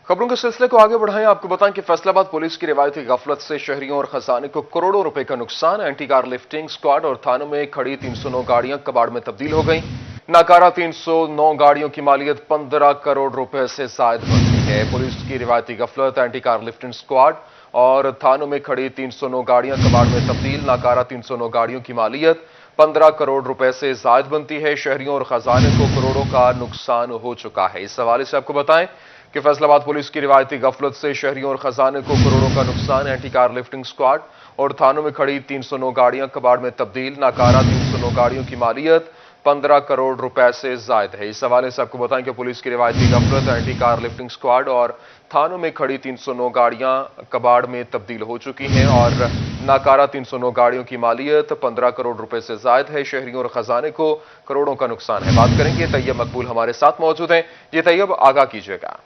खबरों के सिलसिले को आगे बढ़ाएं। आपको बताएं कि फैसलाबाद पुलिस की रिवायती गफलत से शहरियों और खजाने को करोड़ों रुपए का नुकसान। एंटी कार लिफ्टिंग स्क्वाड और थानों में खड़ी 309 गाड़ियां कबाड़ में तब्दील हो गईं। नाकारा 309 गाड़ियों की मालियत 15 करोड़ रुपए से जायद बनती है। पुलिस की रिवायती गफलत, एंटी कार लिफ्टिंग स्क्वाड और थानों में खड़ी 309 गाड़ियां कबाड़ में तब्दील। नाकारा 309 गाड़ियों की मालियत 15 करोड़ रुपए से जायद बनती है। शहरियों और खजाने को करोड़ों का नुकसान हो चुका है। इस हवाले से आपको बताएं कि फैसलाबाद पुलिस की रिवायती गफलत से शहरियों और खजाने को करोड़ों का नुकसान। एंटी कार लिफ्टिंग स्क्वाड और थानों में खड़ी 309 गाड़ियां कबाड़ में तब्दील। नाकारा 309 गाड़ियों की मालियत 15 करोड़ रुपए से जायद है। इस हवाले से आपको बताएं कि पुलिस की रिवायती गफलत, एंटी कार लिफ्टिंग स्क्वाड और थानों में खड़ी 309 गाड़ियां कबाड़ में तब्दील हो चुकी हैं और नाकारा 309 गाड़ियों की मालियत 15 करोड़ रुपए से जायद है। शहरियों और खजाने को करोड़ों का नुकसान है। बात करेंगे तैयब मकबूल हमारे साथ मौजूद हैं। ये तैयब, आगाह कीजिएगा।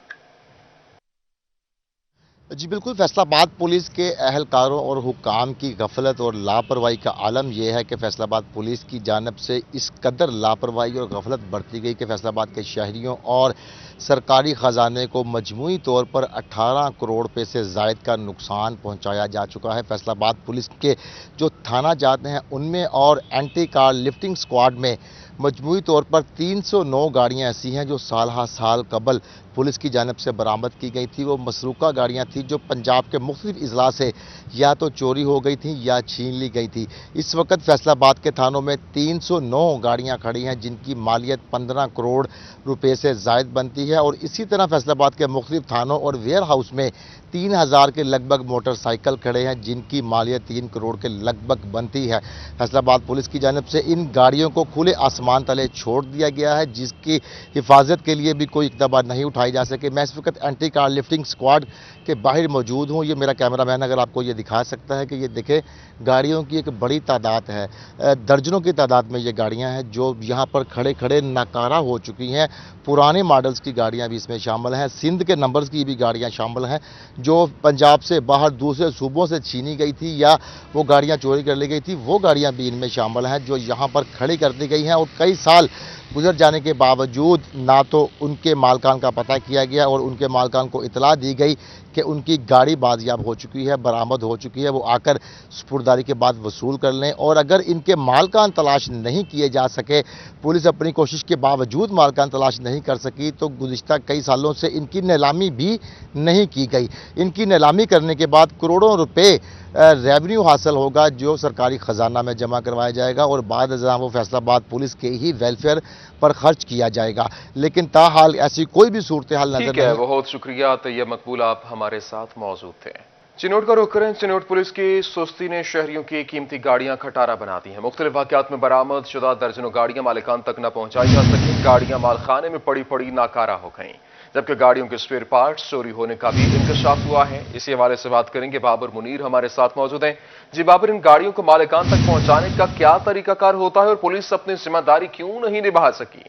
जी बिल्कुल, फैसलाबाद पुलिस के अहलकारों और हुक्काम की गफलत और लापरवाही का आलम यह है कि फैसलाबाद पुलिस की जानिब से इस कदर लापरवाही और गफलत बरती गई कि फैसलाबाद के शहरियों और सरकारी ख़जाने को मजमूई तौर पर 18 करोड़ रुपये से ज़ायद का नुकसान पहुंचाया जा चुका है। फैसलाबाद पुलिस के जो थाना जाते हैं उनमें और एंटी कार लिफ्टिंग स्क्वाड में मजमूई तौर पर 309 गाड़ियां ऐसी हैं जो साल हा साल कबल पुलिस की जानिब से बरामद की गई थी। वो मसरूका गाड़ियां थी जो पंजाब के मुख्तलिफ अजला से या तो चोरी हो गई थी या छीन ली गई थी। इस वक्त फैसलाबाद के थानों में 309 गाड़ियां खड़ी हैं जिनकी मालियत 15 करोड़ रुपए से जायद बनती है और इसी तरह फैसलाबाद के मुख्तलिफ थानों और वेयर हाउस में 3000 के लगभग मोटरसाइकिल खड़े हैं जिनकी मालियत 3 करोड़ के लगभग बनती है। फैसलाबाद पुलिस की जानिब से इन गाड़ियों को खुले आसमान तले छोड़ दिया गया है जिसकी हिफाजत के लिए भी कोई इक़दार नहीं उठाई जा सके। मैं इस वक्त एंटी कार लिफ्टिंग स्क्वाड के बाहर मौजूद हूँ। ये मेरा कैमरामैन अगर आपको ये दिखा सकता है कि ये देखें, गाड़ियों की एक बड़ी तादाद है, दर्जनों की तादाद में ये गाड़ियाँ हैं जो यहाँ पर खड़े खड़े नाकारा हो चुकी हैं। पुराने मॉडल्स की गाड़ियाँ भी इसमें शामिल हैं, सिंध के नंबर्स की भी गाड़ियाँ शामिल हैं जो पंजाब से बाहर दूसरे सूबों से छीनी गई थी या वो गाड़ियाँ चोरी कर ली गई थी। वो गाड़ियाँ भी इनमें शामिल हैं जो यहाँ पर खड़ी कर दी गई हैं और कई साल गुजर जाने के बावजूद ना तो उनके मालकान का पता किया गया और उनके मालकान को इतला दी गई कि उनकी गाड़ी बाजियाब हो चुकी है, बरामद हो चुकी है, वो आकर सुपुर्दारी के बाद वसूल कर लें। और अगर इनके मालकान तलाश नहीं किए जा सके, पुलिस अपनी कोशिश के बावजूद मालकान तलाश नहीं कर सकी, तो गुज़िश्ता कई सालों से इनकी नीलामी भी नहीं की गई। इनकी नीलामी करने के बाद करोड़ों रुपए रेवेन्यू हासिल होगा जो सरकारी ख़जाना में जमा करवाया जाएगा और बाद अज़ां वो फैसलाबाद पुलिस के ही वेलफेयर पर खर्च किया जाएगा। लेकिन ताहाल ऐसी कोई भी सूरत हाल नजर नहीं। बहुत शुक्रिया तैयब मकबूल, आप हमारे साथ मौजूद थे। चिनौट का रुख करें। चिनौट पुलिस की सुस्ती ने शहरियों की कीमती गाड़ियां खटारा बना दी हैं। मुख्तलिफ वाक़यात में बरामद शुदा दर्जनों गाड़ियां मालिकान तक न पहुंचाई जा सकी। गाड़ियां मालखाने में पड़ी पड़ी नाकारा हो गईं, जबकि गाड़ियों के स्पेयर पार्ट्स चोरी होने का भी इंकशाफ हुआ है। इसी हवाले से बात करेंगे, बाबर मुनीर हमारे साथ मौजूद हैं। जी बाबर, इन गाड़ियों को मालिकान तक पहुंचाने का क्या तरीकाकार होता है और पुलिस अपनी जिम्मेदारी क्यों नहीं निभा सकी?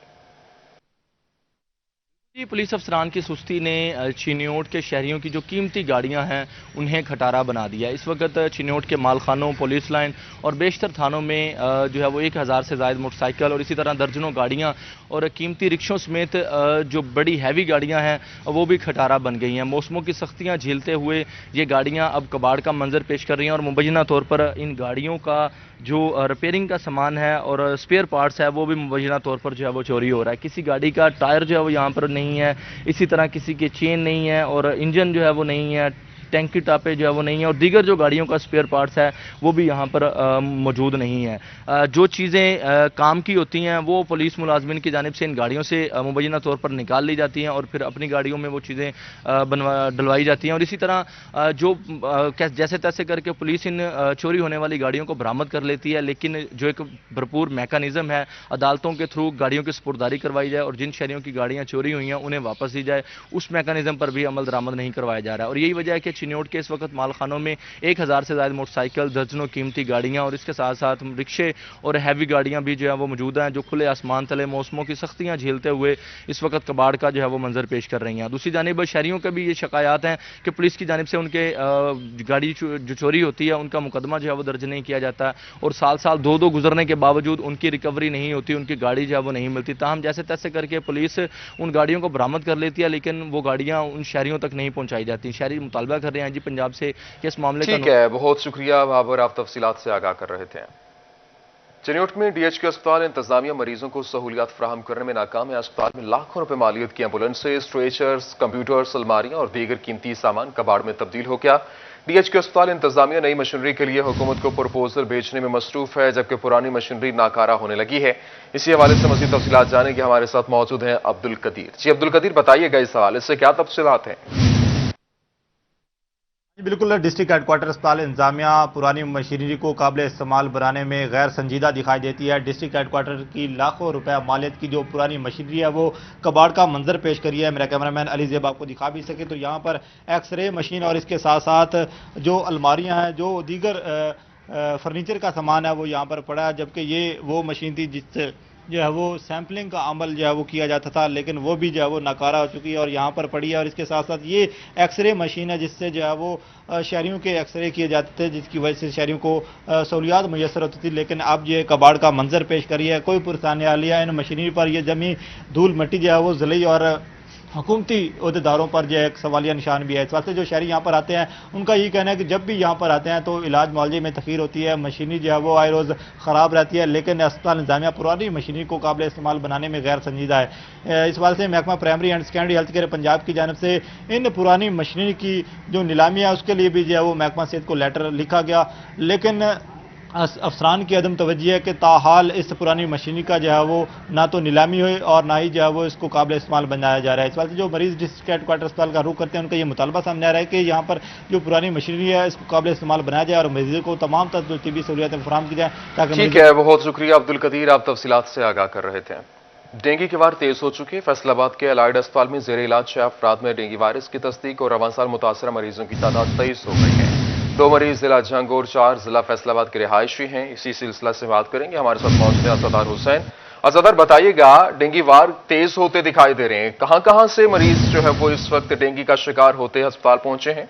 जी, पुलिस अफसरान की सुस्ती ने चिन्योट के शहरियों की जो कीमती गाड़ियां हैं उन्हें खटारा बना दिया। इस वक्त चिन्योट के मालखानों, पुलिस लाइन और बेशतर थानों में जो है वो 1000 से ज़ायद मोटरसाइकिल और इसी तरह दर्जनों गाड़ियां और कीमती रिक्शों समेत जो बड़ी हैवी गाड़ियां हैं वो भी खटारा बन गई हैं। मौसमों की सख्तियां झेलते हुए ये गाड़ियां अब कबाड़ का मंजर पेश कर रही हैं और मुबैना तौर पर इन गाड़ियों का जो रिपेयरिंग का सामान है और स्पेयर पार्ट्स है वो भी मुबैना तौर पर जो है वो चोरी हो रहा है। किसी गाड़ी का टायर जो है वो यहाँ पर नहीं है, इसी तरह किसी के चेन नहीं है और इंजन जो है वो नहीं है, टैंक की टापे जो है वो नहीं है और दीगर जो गाड़ियों का स्पेयर पार्ट्स है वो भी यहाँ पर मौजूद नहीं है। जो चीज़ें काम की होती हैं वो पुलिस मुलाजमिन की जानिब से इन गाड़ियों से मुबैना तौर पर निकाल ली जाती हैं और फिर अपनी गाड़ियों में वो चीज़ें डलवाई जाती हैं और इसी तरह जो जैसे तैसे करके पुलिस इन चोरी होने वाली गाड़ियों को बरामद कर लेती है। लेकिन जो एक भरपूर मैकेनिज़्म है, अदालतों के थ्रू गाड़ियों की सुपुर्दारी करवाई जाए और जिन शहरियों की गाड़ियाँ चोरी हुई हैं उन्हें वापस दी जाए, उस मैकेनिज़्म पर भी अमल दरामद नहीं करवाया जा रहा है। और यही वजह है कि चिन्योट के इस वक्त मालखानों में 1000 से ज़्यादा मोटरसाइकिल, दर्जनों कीमती गाड़ियाँ और इसके साथ साथ रिक्शे और हैवी गाड़ियाँ भी जो है वो मौजूद हैं, जो खुले आसमान तले मौसमों की सख्तियाँ झेलते हुए इस वक्त कबाड़ का जो है वो मंजर पेश कर रही हैं। दूसरी जानिब शहरियों के भी ये शिकायत हैं कि पुलिस की जानिब से उनके गाड़ी जो चोरी होती है उनका मुकदमा जो है वो दर्ज नहीं किया जाता और साल साल दो गुजरने के बावजूद उनकी रिकवरी नहीं होती, उनकी गाड़ी जो है वो नहीं मिलती। ताहम जैसे तैसे करके पुलिस उन गाड़ियों को बरामद कर लेती है, लेकिन वो गाड़ियां उन शहरियों तक नहीं पहुंचाई जाती। शहरी मुतालबा कर रहे हैं जी पंजाब से कि इस मामले का ठीक है, बहुत शुक्रिया बाबर, आप तफसीलात से आगाह कर रहे थे। चिन्योट में डीएचक्यू अस्पताल इंतजामिया मरीजों को सहूलियात फराहम करने में नाकाम है। अस्पताल में लाखों रुपए मालियत की एम्बुलेंसेज, स्ट्रेचर्स, कंप्यूटर्स, अलमारियां और दीगर कीमती सामान कबाड़ में तब्दील हो गया। डीएचक्यू अस्पताल इंतजामिया नई मशीनरी के लिए हुकूमत को प्रपोजल भेजने में मसरूफ है, जबकि पुरानी मशीनरी नाकारा होने लगी है। इसी हवाले से मजीद तफसीलात जानेंगे, हमारे साथ मौजूद हैं अब्दुल कदीर। जी अब्दुल कदीर, बताइएगा इस हवाले से क्या तफसीलात हैं? बिल्कुल, डिस्ट्रिक्ट हेडक्वार्टर अस्पताल इंतजामिया पुरानी मशीनरी को काबिल इस्तेमाल बनाने में गैर संजीदा दिखाई देती है। डिस्ट्रिक्ट हेडक्वार्टर की लाखों रुपए मालियत की जो पुरानी मशीनरी है वो कबाड़ का मंजर पेश करी है। मेरा कैमरामैन अली ज़ेब आपको दिखा भी सके तो यहाँ पर एक्सरे मशीन और इसके साथ साथ जो अलमारियाँ हैं, जो दीगर फर्नीचर का सामान है वो यहाँ पर पड़ा है, जबकि ये वो मशीन थी जिससे जो है वो सैम्पलिंग का अमल जो है वो किया जाता था, लेकिन वो भी जो है वो नाकारा हो चुकी है और यहाँ पर पड़ी है। और इसके साथ साथ ये एक्सरे मशीन है जिससे जो है वो शहरियों के एक्सरे किए जाते थे, जिसकी वजह से शहरियों को सहूलियात मुयसर होती थी। लेकिन अब ये कबाड़ का मंजर पेश करी है, कोई पुरसानी आ लिया इन मशीनरी पर, ये जमी धूल मिट्टी जो है वो जली और हुकूमती अहदेदारों पर जो एक सवालिया निशान भी है। इस वास्ते जो शहरी यहाँ पर आते हैं उनका यही कहना है कि जब भी यहाँ पर आते हैं तो इलाज मुआवजे में तखीर होती है, मशीनरी जो है वो आए रोज़ ख़राब रहती है, लेकिन अस्पताल इंतजामिया पुरानी मशीनरी को काबिल इस्तेमाल बनाने में गैर संजीदा है। इस वास्ते महकमा primary and secondary health care Punjab की जानब से इन पुरानी मशीनरी की जो नीलामी है उसके लिए भी जो है वो महकमा सेहत को लेटर लिखा गया, लेकिन अफसरान की अदम तवज्जी है कि ताहाल इस पुरानी मशीनरी का जो है वो ना तो नीलामी हुई और ना ही जो है वो इसको काबिल इस्तेमाल बनाया जा रहा है। इस बात से जो मरीज डिस्ट्रिक्ट हेडक्वार्टर अस्पताल का रुख करते हैं उनका ये मुतालबा सामने आ रहा है कि यहाँ पर जो पुरानी मशीनरी है इसको काबिल इस्तेमाल बनाया जाए और मरीजों को तमाम तरह तबी सहूलियातें फराहम की जाए ताकि। ठीक है, बहुत शुक्रिया अब्दुल कदीर, आप तफसीलात से आगाह कर रहे थे। डेंगू की वार तेज हो चुकी है। फैसलाबाद के अलाइड अस्पताल में जेर इलाज 6 अफराद में डेंगू वायरस की तस्दीक और रवां साल मुतासरा मरीजों की तादाद 23 हो गई है। 2 मरीज जिला जंग और 4 जिला फैसलाबाद के रिहायशी हैं। इसी सिलसिला से बात करेंगे, हमारे साथ पहुंचते हैं असदार हुसैन। असदार, बताइएगा, डेंगू वार तेज होते दिखाई दे रहे हैं, कहां से मरीज जो है वो इस वक्त डेंगू का शिकार होते अस्पताल पहुंचे हैं?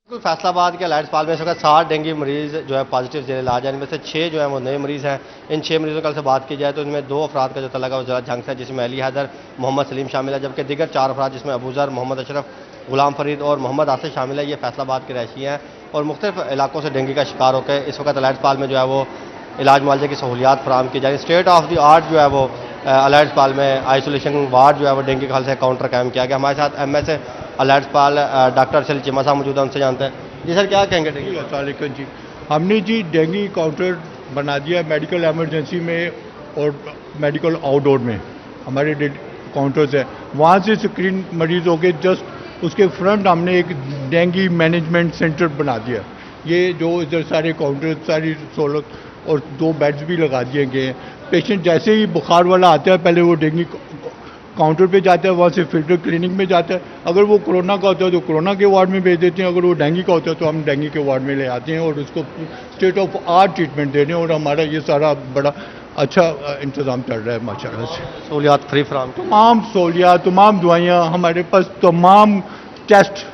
फैसलाबाद के अलाइड अस्पताल में इस वक्त 60 डेंगू मरीज जो है पॉजिटिव जेर इलाज है, इनमें से 6 जो है वो नए मरीज हैं। इन 6 मरीजों कल से बात की जाए तो इनमें 2 अफराद का जो तलक है वो जिला जंग से, जिसमें अली हैदर, मोहम्मद सलीम शामिल है, जबकि दिगर 4 अफराद जिसमें अबूजर, मोहम्मद अशरफ, गुलाम फरीद और मोहम्मद आसिफ शामिल है, ये फैसलाबाद के रहशी हैं और मुख्तलिफ इलाकों से डेंगू का शिकार होकर इस वक्त अलाइड अस्पताल में जो है वो इलाज मुआवजे की सहूलियात फराहम की जा रही है। स्टेट ऑफ द आर्ट जो है वो अलाइड अस्पताल में आइसोलेशन वार्ड जो है वो डेंगू के हल से काउंटर कायम किया गया। हमारे साथ MS अलाइड अस्पताल डॉक्टर अरशल चिमा साहब मौजूद है, उनसे जानते हैं। जी सर, क्या कहेंगे डेंगू? अस्सलाम जी, हमने जी डेंगू काउंटर बना दिया मेडिकल एमरजेंसी में और मेडिकल आउटडोर में हमारे काउंटर्स है, वहाँ से स्क्रीन मरीज हो गए। जस्ट उसके फ्रंट हमने एक डेंगू मैनेजमेंट सेंटर बना दिया। ये जो इधर सारे काउंटर, सारी सहूलत और 2 बेड्स भी लगा दिए गए हैं। पेशेंट जैसे ही बुखार वाला आता है पहले वो डेंगू काउंटर पे जाता है, वहाँ से फिल्टर क्लिनिक में जाता है। अगर वो कोरोना का होता है तो कोरोना के वार्ड में भेज देते हैं, अगर वो डेंगू का होता है तो हम डेंगू के वार्ड में ले आते हैं और उसको स्टेट ऑफ आर्ट ट्रीटमेंट दे रहे हैं। और हमारा ये सारा बड़ा अच्छा इंतज़ाम चल रहा है माशाल्लाह से। सहूलियात फ्री फराहम, तमाम सहूलियात, तमाम दवाइयाँ, हमारे पास तमाम टेस्ट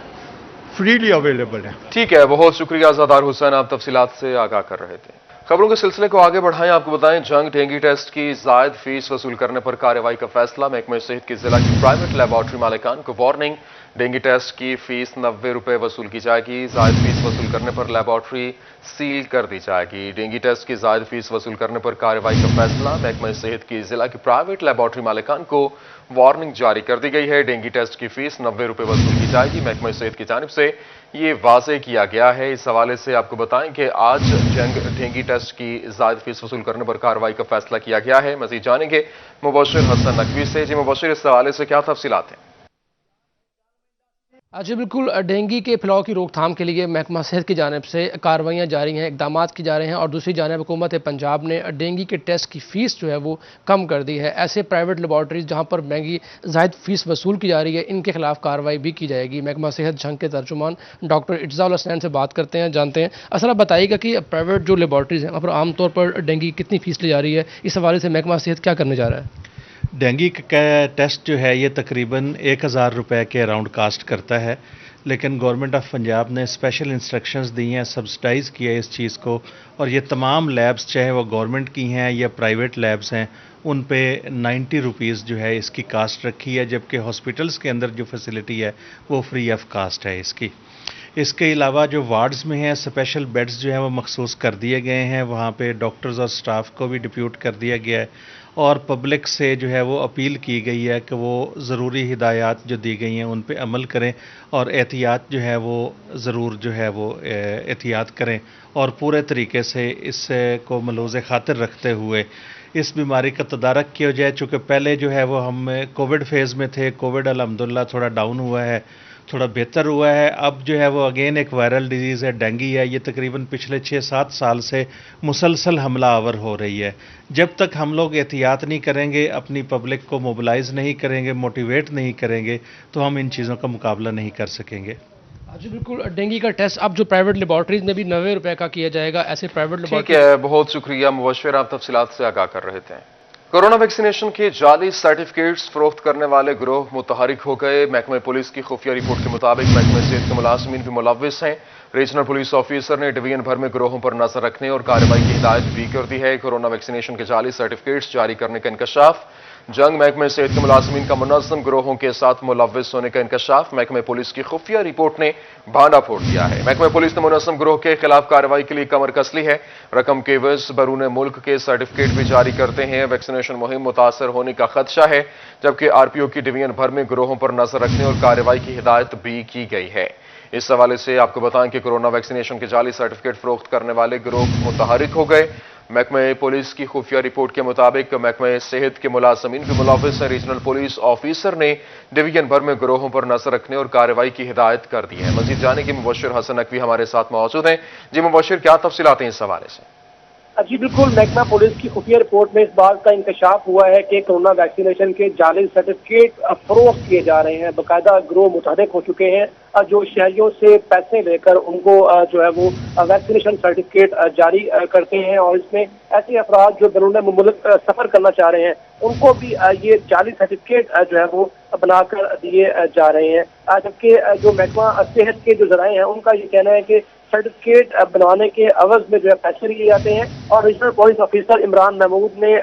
फ्रीली अवेलेबल हैं। ठीक है, बहुत शुक्रिया असदार हुसैन, आप तफसीलात से आगाह कर रहे थे। खबरों के सिलसिले को आगे बढ़ाएं, आपको बताएं जंग डेंगू टेस्ट की जायद फीस वसूल करने पर कार्रवाई का फैसला। महकमा सेहत की जिला की प्राइवेट लेबॉर्ट्री मालिकान को वार्निंग। डेंगू टेस्ट की फीस 90 रुपए वसूल की जाएगी। जायद फीस वसूल करने पर लेबॉर्ट्री सील कर दी जाएगी। डेंगू टेस्ट की जायद फीस वसूल करने पर कार्रवाई का फैसला। महकमा सेहत की जिला की प्राइवेट लेबॉर्ट्री मालिकान को वार्निंग जारी कर दी गई है। डेंगू टेस्ट की फीस 90 रुपए वसूल की जाएगी। महकमा सेहत की जानिब से ये वाजे किया गया है। इस हवाले से आपको बताएं कि आज डेंगू टेस्ट की जायद फीस वसूल करने पर कार्रवाई का फैसला किया गया है। मजीद जानेंगे मुबशिर हसन नकवी से। जी मुबशिर, इस हवाले से क्या तफसीलात हैं? जी बिल्कुल, डेंगू के फैलाव की रोकथाम के लिए महकमा सेहत की जानिब से कार्रवाइयाँ जारी हैं, इकदामात की जा रहे हैं और दूसरी जानिब हुकूमत पंजाब ने डेंगू के टेस्ट की फ़ीस जो है वो कम कर दी है। ऐसे प्राइवेट लेबॉर्ट्रीज जहाँ पर महंगी ज़ायद फ़ीस वसूल की जा रही है, इनके खिलाफ कार्रवाई भी की जाएगी। महकमा सेहत झंग के तर्जुमान डॉक्टर इट्ज़ाउल हसनैन से बात करते हैं, जानते हैं। असल आप बताइएगा कि प्राइवेट जो लेबॉर्ट्रीज हैं वहाँ पर आमतौर पर डेंगू कितनी फ़ीस ली जा रही है, इस हवाले से महकमा सेहत क्या करने जा रहा है? डेंगू का टेस्ट जो है ये तकरीबन 1000 रुपए के अराउंड कास्ट करता है, लेकिन गवर्नमेंट ऑफ पंजाब ने स्पेशल इंस्ट्रक्शंस दी हैं, सब्सिडाइज़ किया है इस चीज़ को, और ये तमाम लैब्स चाहे वो गवर्नमेंट की हैं या प्राइवेट लैब्स हैं उन पे 90 रुपीज़ जो है इसकी कास्ट रखी है, जबकि हॉस्पिटल्स के अंदर जो फैसिलिटी है वो फ्री ऑफ कास्ट है इसकी। इसके अलावा जो वार्ड्स में हैं स्पेशल बेड्स जो हैं वो मखसूस कर दिए गए हैं, वहाँ पे डॉक्टर्स और स्टाफ को भी डिप्यूट कर दिया गया है और पब्लिक से जो है वो अपील की गई है कि वो ज़रूरी हिदायत जो दी गई हैं उन पे अमल करें और एहतियात जो है वो ज़रूर जो है वो एहतियात करें और पूरे तरीके से इसको मलूज़ खातिर रखते हुए इस बीमारी का तदारक किया जाए। चूँकि पहले जो है वो हम कोविड फेज़ में थे, कोविड अल्हम्दुलिल्लाह थोड़ा डाउन हुआ है, थोड़ा बेहतर हुआ है। अब जो है वो अगेन एक वायरल डिजीज़ है, डेंगू है, ये तकरीबन पिछले 6-7 साल से मुसलसल हमला आवर हो रही है। जब तक हम लोग एहतियात नहीं करेंगे, अपनी पब्लिक को मोबिलाइज़ नहीं करेंगे, मोटिवेट नहीं करेंगे, तो हम इन चीज़ों का मुकाबला नहीं कर सकेंगे। जी बिल्कुल, डेंगू का टेस्ट अब जो प्राइवेट लेबॉर्ट्रीज में भी 90 रुपए का किया जाएगा, ऐसे प्राइवेट ठीक है, बहुत शुक्रिया मुबश्शिर, आप तफसीलात से आगाह कर रहे थे। कोरोना वैक्सीनेशन के जाली सर्टिफिकेट्स फरोख्त करने वाले गिरोह मुतहरिक हो गए। महकमे पुलिस की खुफिया रिपोर्ट के मुताबिक महकमे सेहत के मुलाजमीन भी मुलव्विस हैं। रीजनल पुलिस ऑफिसर ने डिवीजन भर में गिरोहों पर नजर रखने और कार्रवाई की हिदायत भी कर दी है। कोरोना वैक्सीनेशन के जाली सर्टिफिकेट्स जारी करने का इंकशाफ, जंग महकमे सेहत के मुलाजमीन का मुनज़्ज़म गिरोहों के साथ मुलव्विस होने का इंकशाफ महकमे पुलिस की खुफिया रिपोर्ट ने भांडा फोड़ दिया है। महकमे पुलिस ने मुनज़्ज़म गिरोह के खिलाफ कार्रवाई के लिए कमर कस ली है। रकम के एवज बैरून मुल्क के सर्टिफिकेट भी जारी करते हैं। वैक्सीनेशन मुहिम मुतासर होने का खदशा है, जबकि आरपीओ की डिवीजन भर में गिरोहों पर नजर रखने और कार्रवाई की हिदायत भी की गई है। इस हवाले से आपको बताएं कि कोरोना वैक्सीनेशन के जाली सर्टिफिकेट फरोख्त करने वाले गिरोह मुतहरिक हो गए। महकमे पुलिस की खुफिया रिपोर्ट के मुताबिक महकमे सेहत के मुलाजमीन भी मुलव्विस हैं। रीजनल पुलिस ऑफिसर ने डिवीजन भर में गिरोहों पर नजर रखने और कार्रवाई की हिदायत कर दी है। मजीद जाने की मुबश्शिर हसन नकवी हमारे साथ मौजूद हैं। जी मुबश्शिर, क्या तफसीलात हैं इस हवाले से? जी बिल्कुल, महकमा पुलिस की खुफिया रिपोर्ट में इस बात का इंकशाफ हुआ है कि कोरोना वैक्सीनेशन के जाली सर्टिफिकेट फरोख्त किए जा रहे हैं। बाकायदा गिरोह मुतहरिक हो चुके हैं जो शहरियों से पैसे लेकर उनको जो है वो वैक्सीनेशन सर्टिफिकेट जारी करते हैं और इसमें ऐसे अफराद जो बैरून मुल्क सफर करना चाह रहे हैं उनको भी ये जाली सर्टिफिकेट जो है वो बनाकर दिए जा रहे हैं। जबकि जो महकमा सेहत के जो जराए हैं उनका ये कहना है कि सर्टिफिकेट बनवाने के अवज में जो है पैसे लिए जाते हैं और regional police officer Imran Mahmood ने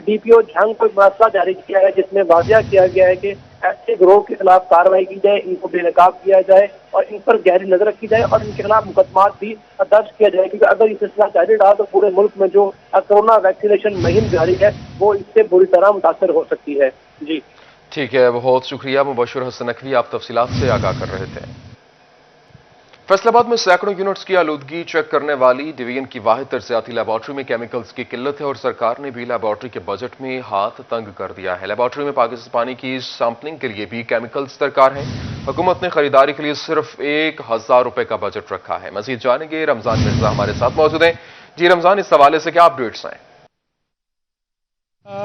डीपीओ झंग को मसला जारी किया है, जिसमें वाजिया किया गया है कि ऐसे गिरोह के खिलाफ कार्रवाई की जाए, इनको बेनकाब किया जाए और इन पर गहरी नजर रखी जाए और इनके खिलाफ मुकदमात भी दर्ज किया जाए, क्योंकि अगर ये सिलसिला जारी रहा तो पूरे मुल्क में जो कोरोना वैक्सीनेशन मुहिम जारी है वो इससे बुरी तरह मुतासर हो सकती है। जी ठीक है, बहुत शुक्रिया मुबश्शिर हसन नकवी, आप तफसीलात से आगाह कर रहे थे। फैसलाबाद में सैकड़ों यूनिट्स की आलूदगी चेक करने वाली डिवीजन की वाहिद तरक्याती लेबॉर्ट्री में केमिकल्स की किल्लत है और सरकार ने भी लेबॉर्ट्री के बजट में हाथ तंग कर दिया है। लेबॉर्ट्री में पानी की सैंपलिंग के लिए भी केमिकल्स दरकार हैं। हुकूमत ने खरीदारी के लिए सिर्फ 1000 रुपए का बजट रखा है। मजीद जानेंगे, रमजान मिर्जा हमारे साथ मौजूद हैं। जी रमजान, इस हवाले से क्या अपडेट्स हैं?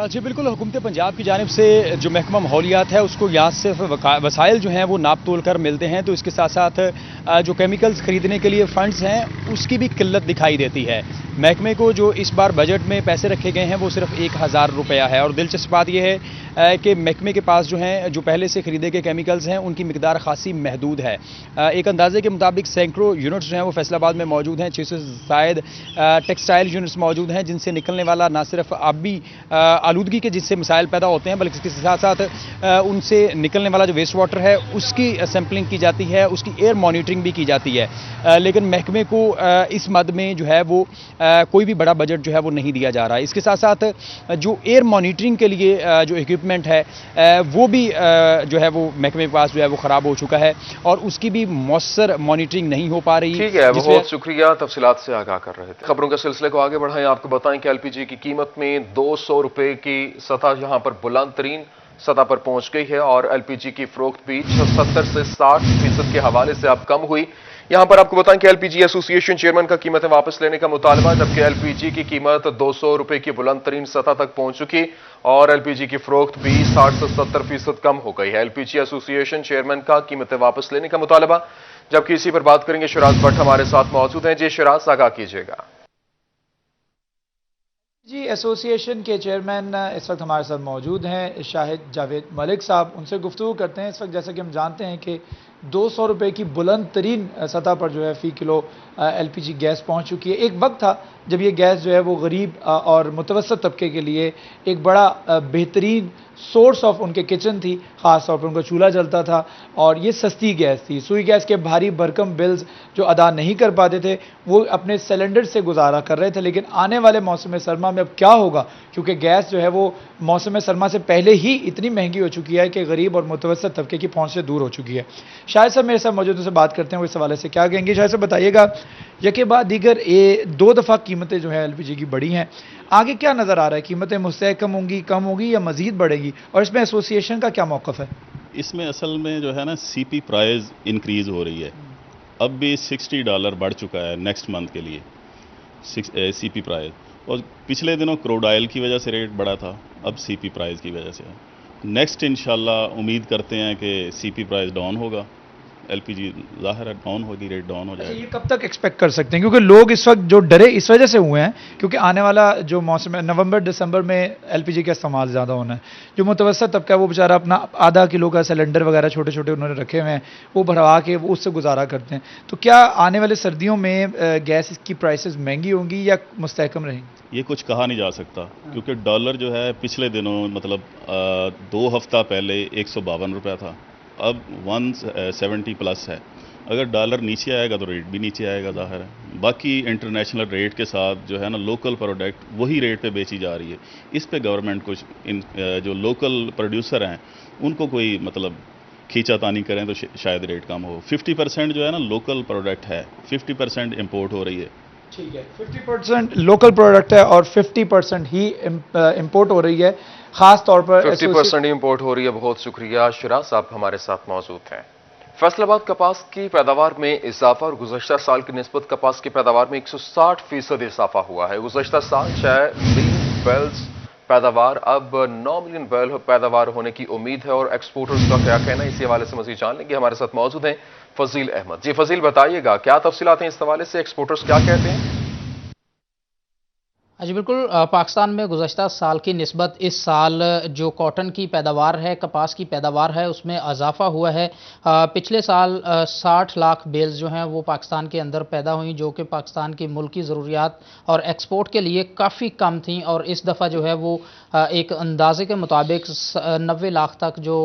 जी बिल्कुल, हुकूमत पंजाब की जानिब से जो महकमा माहौलियात है उसको यहाँ सिर्फ वसाइल जो हैं वो नाप तोल कर मिलते हैं, तो इसके साथ साथ जो केमिकल्स खरीदने के लिए फंड्स हैं उसकी भी किल्लत दिखाई देती है। महकमे को जो इस बार बजट में पैसे रखे गए हैं वो सिर्फ 1000 रुपया है और दिलचस्प बात यह है कि महकमे के पास जो हैं जो पहले से खरीदे गए केमिकल्स हैं उनकी मिकदार खासी महदूद है। एक अंदाजे के मुताबिक सैकड़ों यूनिट्स जो हैं वो फैसलाबाद में मौजूद हैं। 600 से ज़ायद टेक्सटाइल यूनिट्स मौजूद हैं जिनसे निकलने वाला ना सिर्फ आबी आलूदगी के जिससे मिसाइल पैदा होते हैं बल्कि इसके साथ साथ उनसे निकलने वाला जो वेस्ट वाटर है उसकी सैंपलिंग की जाती है, उसकी एयर मॉनिटरिंग भी की जाती है। लेकिन महकमे को इस मद में जो है वो कोई भी बड़ा बजट जो है वो नहीं दिया जा रहा है। इसके साथ साथ जो एयर मॉनिटरिंग के लिए जो इक्विपमेंट है वो भी जो है वो महकमे के पास जो है वो ख़राब हो चुका है और उसकी भी मौसर मॉनिटरिंग नहीं हो पा रही। ठीक है, बहुत शुक्रिया, तफसीलात से आगाह कर रहे थे। खबरों के सिलसिले को आगे बढ़ाएं, आपको बताएं कि एलपीजी की कीमत में 200 रुपए की सतह यहां पर बुलंद तरीन सतह पर पहुंच गई है और एलपीजी की फरोख्त भी 70 से 60% के हवाले से अब कम हुई। यहां पर आपको बताएं कि एलपीजी एसोसिएशन चेयरमैन का कीमतें वापस लेने का मुतालबा, जबकि एलपीजी की कीमत 200 रुपए की बुलंद तरीन सतह तक पहुंच चुकी और एलपीजी की फरोख्त भी 60 से 70% कम हो गई है। एलपीजी एसोसिएशन चेयरमैन का कीमतें वापस लेने का मुतालबा, जबकि इसी पर बात करेंगे शिराज भट्ट हमारे साथ मौजूद हैं। जी शिराज, आगाह कीजिएगा। जी, एसोसिएशन के चेयरमैन इस वक्त हमारे साथ मौजूद हैं, शाहिद जावेद मलिक साहब। उनसे गुफ्तगू करते हैं। इस वक्त जैसा कि हम जानते हैं कि 200 रुपए की बुलंद तरीन सतह पर जो है फ़ी किलो एलपीजी गैस पहुंच चुकी है। एक वक्त था जब ये गैस जो है वो गरीब और मुतवसत तबके के लिए एक बड़ा बेहतरीन सोर्स ऑफ उनके किचन थी, ख़ास तौर पर उनका चूल्हा जलता था और ये सस्ती गैस थी। सुई गैस के भारी भरकम बिल्स जो अदा नहीं कर पाते थे वो अपने सिलेंडर से गुजारा कर रहे थे। लेकिन आने वाले मौसम सरमा में अब क्या होगा, क्योंकि गैस जो है वो मौसम सरमा से पहले ही इतनी महंगी हो चुकी है कि गरीब और मुतवसत तबके की पहुँच से दूर हो चुकी है। शायद साहब मेरे साथ मौजूद से बात करते हैं, वो इस हवाले से क्या कहेंगे। शायद साहब बताइएगा, यके बाद दीगर 2 दफ़ा कीमतें जो है एलपीजी की बढ़ी हैं, आगे क्या नज़र आ रहा है? कीमतें मुस्तहकम होंगी, कम होंगी या मज़ीद बढ़ेगी, और इसमें एसोसिएशन का क्या मौक़िफ़ है? इसमें असल में जो है ना सीपी प्राइस इंक्रीज़ हो रही है। अब भी $60 बढ़ चुका है नेक्स्ट मंथ के लिए सीपी प्राइस, और पिछले दिनों क्रूड ऑयल की वजह से रेट बढ़ा था, अब सीपी प्राइस की वजह से। नेक्स्ट इंशाल्लाह उम्मीद करते हैं कि सीपी प्राइस डाउन होगा, एलपीजी ज़ाहिर है डाउन होगी, रेट डाउन हो जाएगा। ये कब तक एक्सपेक्ट कर सकते हैं? क्योंकि लोग इस वक्त जो डरे इस वजह से हुए हैं क्योंकि आने वाला जो मौसम है नवंबर दिसंबर में एलपीजी का इस्तेमाल ज़्यादा होना है। जो मुतवसत तबका है वो बेचारा अपना आधा किलो का सिलेंडर वगैरह छोटे छोटे उन्होंने रखे हुए हैं, वो भरवा के वो उससे गुजारा करते हैं। तो क्या आने वाले सर्दियों में गैस की प्राइसेस महंगी होंगी या मुस्तहकम रहेंगी? ये कुछ कहा नहीं जा सकता, क्योंकि डॉलर जो है पिछले दिनों मतलब 2 हफ्ता पहले 152 रुपये था, अब 170 प्लस है। अगर डॉलर नीचे आएगा तो रेट भी नीचे आएगा, ज़ाहिर है। बाकी इंटरनेशनल रेट के साथ जो है ना लोकल प्रोडक्ट वही रेट पे बेची जा रही है। इस पे गवर्नमेंट कुछ जो लोकल प्रोड्यूसर हैं उनको कोई मतलब खींचातानी करें तो शायद रेट कम हो। 50% जो है ना लोकल प्रोडक्ट है, 50% इम्पोर्ट हो रही है। ठीक है, 50% लोकल प्रोडक्ट है और 50% ही इम्पोर्ट हो रही है, खास तौर पर 50% इम्पोर्ट हो रही है। बहुत शुक्रिया शिराज साहब हमारे साथ मौजूद हैं। फैसलाबाद कपास की पैदावार में इजाफा और गुज़श्ता साल की निस्बत कपास की पैदावार में 160% इजाफा हुआ है। गुज़श्ता साल 6 मिलियन बैल्स पैदावार, अब 9 मिलियन बैल पैदावार होने की उम्मीद है। और एक्सपोर्टर्स का क्या कहना है, इसी हवाले से मज़ीद जान लेंगे। हमारे साथ मौजूद हैं फजील अहमद। जी फजील, बताइएगा क्या तफसीलात हैं इस हवाले से, एक्सपोर्टर्स क्या कहते हैं? जी बिल्कुल, पाकिस्तान में गुज़श्ता साल की निस्बत इस साल जो कॉटन की पैदावार है, कपास की पैदावार है, उसमें इजाफा हुआ है। पिछले साल 60 लाख बेल्स जो हैं वो पाकिस्तान के अंदर पैदा हुई, जो कि पाकिस्तान की मुल्की ज़रूरियात और एक्सपोर्ट के लिए काफ़ी कम थी। और इस दफ़ा जो है वो एक अंदाजे के मुताबिक 90 लाख तक जो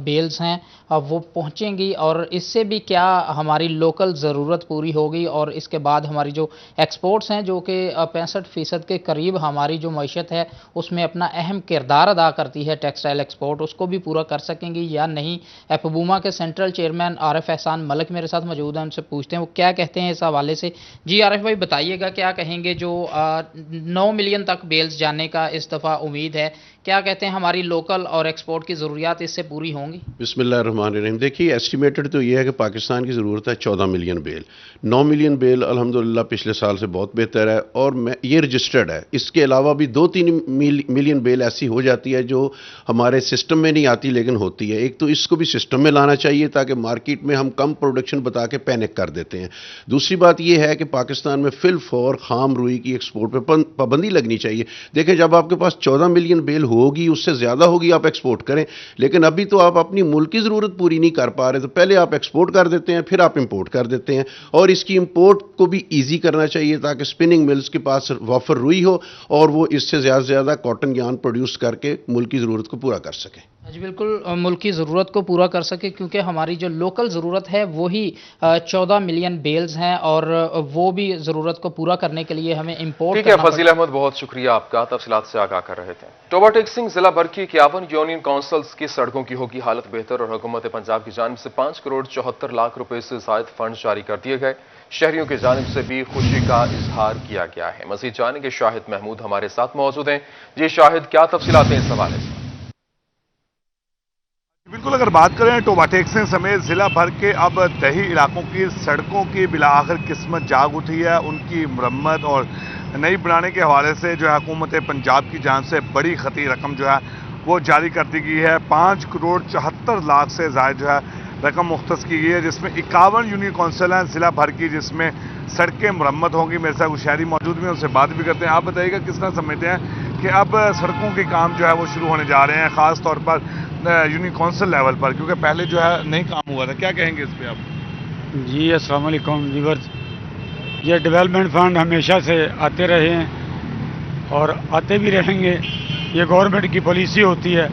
बेल्स हैं वो पहुँचेंगी। और इससे भी क्या हमारी लोकल ज़रूरत पूरी होगी, और इसके बाद हमारी जो एक्सपोर्ट्स हैं जो कि 65% के करीब हमारी जो मईशत है उसमें अपना अहम किरदार अदा करती है, टेक्सटाइल एक्सपोर्ट, उसको भी पूरा कर सकेंगी या नहीं। एपबूमा के सेंट्रल चेयरमैन आरिफ एहसान मलिक मेरे साथ मौजूद हैं, उनसे पूछते हैं वो क्या कहते हैं इस हवाले से। जी आरिफ भाई, बताइएगा क्या कहेंगे। जो 9 मिलियन तक बेल्स जाने का इस दफ़ा उम्मीद है, क्या कहते हैं हमारी लोकल और एक्सपोर्ट की ज़रूरियात इससे पूरी होंगी? बिस्मिल्लाहिर्रहमानिर्रहीम। देखिए, एस्टिमेटेड तो ये है कि पाकिस्तान की ज़रूरत है 14 मिलियन बेल। 9 मिलियन बेल अल्हम्दुलिल्लाह पिछले साल से बहुत बेहतर है और ये रजिस्टर्ड है। इसके अलावा भी 2-3 मिलियन बेल ऐसी हो जाती है जो हमारे सिस्टम में नहीं आती लेकिन होती है। एक तो इसको भी सिस्टम में लाना चाहिए ताकि मार्केट में हम कम प्रोडक्शन बता के पैनिक कर देते हैं। दूसरी बात यह है कि पाकिस्तान में फिल फॉर खाम रुई की एक्सपोर्ट पर पाबंदी लगनी चाहिए। देखें, जब आपके पास 14 मिलियन बेल होगी, उससे ज़्यादा होगी, आप एक्सपोर्ट करें। लेकिन अभी तो आप अपनी मुल्क की ज़रूरत पूरी नहीं कर पा रहे, तो पहले आप एक्सपोर्ट कर देते हैं, फिर आप इंपोर्ट कर देते हैं। और इसकी इंपोर्ट को भी ईजी करना चाहिए ताकि स्पिनिंग मिल्स के पास वाफर रुई हो और वो इससे ज़्यादा से ज़्यादा कॉटन यार्न प्रोड्यूस करके मुल्क की ज़रूरत को पूरा कर सकें। जी बिल्कुल, मुल्क की ज़रूरत को पूरा कर सके, क्योंकि हमारी जो लोकल ज़रूरत है वही 14 मिलियन बेल्स हैं और वो भी ज़रूरत को पूरा करने के लिए हमें इंपोर्ट ठीक है फजील अहमद, बहुत शुक्रिया आपका, तफसीलात से आगाह कर रहे थे। टोबा टेक सिंह जिला भर की 51 यूनियन काउंसिल्स की सड़कों की होगी हालत बेहतर और हुकूमत पंजाब की जानिब से 5 करोड़ 74 लाख रुपए से ज़ायद फंड जारी कर दिए गए। शहरियों की जानिब से भी खुशी का इजहार किया गया है। मज़ीद जानेंगे, के शाहिद महमूद हमारे साथ मौजूद हैं। जी शाहिद, क्या तफसीलात हैं इस हवाले से? जी बिल्कुल, 51 यूनियन काउंसिल्स की सड़कों की होगी हालत बेहतर और हुकूमत पंजाब की जानिब से 5 करोड़ 74 लाख रुपए से ज़ायद फंड जारी कर दिए गए। शहरियों की जानिब से भी खुशी का इजहार किया गया है। मज़ीद जानेंगे, शाहिद महमूद हमारे साथ मौजूद हैं। जी शाहिद, क्या तफसीलात हैं इस हवाले से? बिल्कुल, अगर बात करें टोबा टेक्सिंग समेत ज़िला भर के अब दही इलाकों की सड़कों की बिलाआखिर किस्मत जाग उठी है। उनकी मरम्मत और नई बनाने के हवाले से जो है हुकूमत पंजाब की जानिब से बड़ी खती रकम जो है वो जारी कर दी गई है। 5 करोड़ 74 लाख से ज़ायद जो है रकम मुख्तस की गई है, जिसमें 51 यूनियन कौंसिल हैं ज़िला भर की, जिसमें सड़कें मरम्मत होंगी। मेरे साथ कुछ शहरी मौजूद हैं, उनसे बात भी करते हैं। आप बताइएगा किस तरह समझते हैं कि अब सड़कों के काम जो है वो शुरू होने जा रहे हैं, ख़ास तौर पर यूनियन कौंसिल लेवल पर, क्योंकि पहले जो है नहीं काम हुआ था। क्या कहेंगे इस पर आप? जी अस्सलाम वालेकुम व्यूअर्स, ये डेवलपमेंट फंड हमेशा से आते रहे हैं और आते भी रहेंगे। ये गवर्नमेंट की पॉलिसी होती है